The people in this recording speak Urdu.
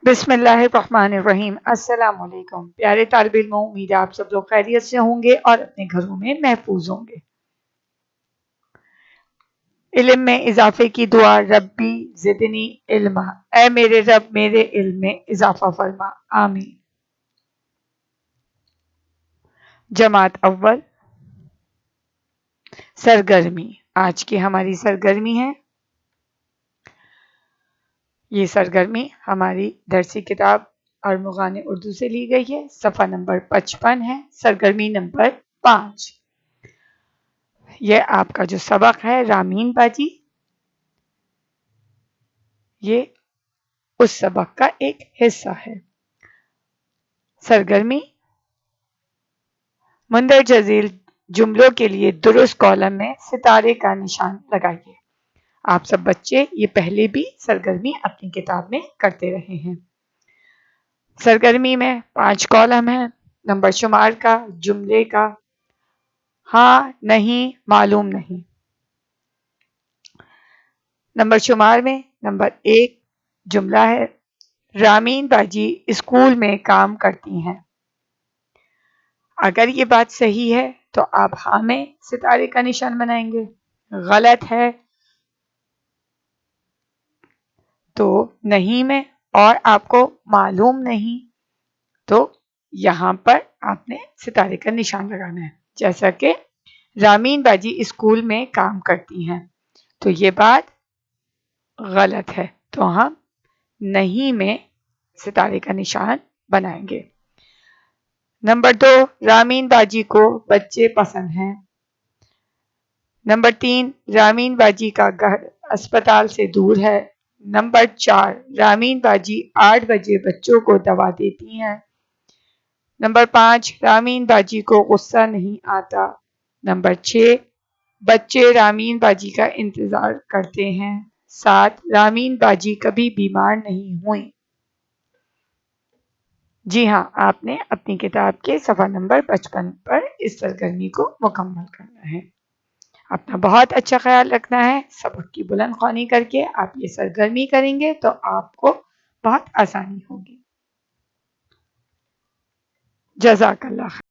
بسم اللہ الرحمن الرحیم۔ السلام علیکم پیارے طالب علموں، امید ہے آپ سب لوگ خیریت سے ہوں گے اور اپنے گھروں میں محفوظ ہوں گے۔ علم میں اضافے کی دعا، ربی زدنی علما، اے میرے رب میرے علم میں اضافہ فرما، آمین۔ جماعت اول، سرگرمی۔ آج کی ہماری سرگرمی ہے، یہ سرگرمی ہماری درسی کتاب ارمغان اردو سے لی گئی ہے، صفحہ نمبر 55 ہے، سرگرمی نمبر 5۔ یہ آپ کا جو سبق ہے رامین باجی، یہ اس سبق کا ایک حصہ ہے۔ سرگرمی، مندرجہ ذیل جملوں کے لیے درست کالم میں ستارے کا نشان لگائیے۔ آپ سب بچے یہ پہلے بھی سرگرمی اپنی کتاب میں کرتے رہے ہیں۔ سرگرمی میں 5 کالم ہیں، نمبر شمار کا، جملے کا، ہاں نہیں معلوم نہیں۔ نمبر شمار میں نمبر 1 جملہ ہے، رامین باجی اسکول میں کام کرتی ہیں۔ اگر یہ بات صحیح ہے تو آپ ہاں میں ستارے کا نشان بنائیں گے، غلط ہے تو نہیں میں، اور آپ کو معلوم نہیں تو یہاں پر آپ نے ستارے کا نشان لگانا ہے۔ جیسا کہ رامین باجی اسکول میں کام کرتی ہیں، تو یہ بات غلط ہے تو ہم نہیں میں ستارے کا نشان بنائیں گے۔ نمبر 2، رامین باجی کو بچے پسند ہیں۔ نمبر 3، رامین باجی کا گھر اسپتال سے دور ہے۔ نمبر 4، رامین باجی 8 بجے بچوں کو دوا دیتی ہیں۔ نمبر 5، رامین باجی کو غصہ نہیں آتا۔ نمبر 6، بچے رامین باجی کا انتظار کرتے ہیں۔ 7، رامین باجی کبھی بیمار نہیں ہوئیں۔ جی ہاں، آپ نے اپنی کتاب کے صفحہ نمبر 55 پر اس سرگرمی کو مکمل کرنا ہے۔ اپنا بہت اچھا خیال رکھنا ہے۔ سبق کی بلند خوانی کر کے آپ یہ سرگرمی کریں گے تو آپ کو بہت آسانی ہوگی۔ جزاک اللہ خیر۔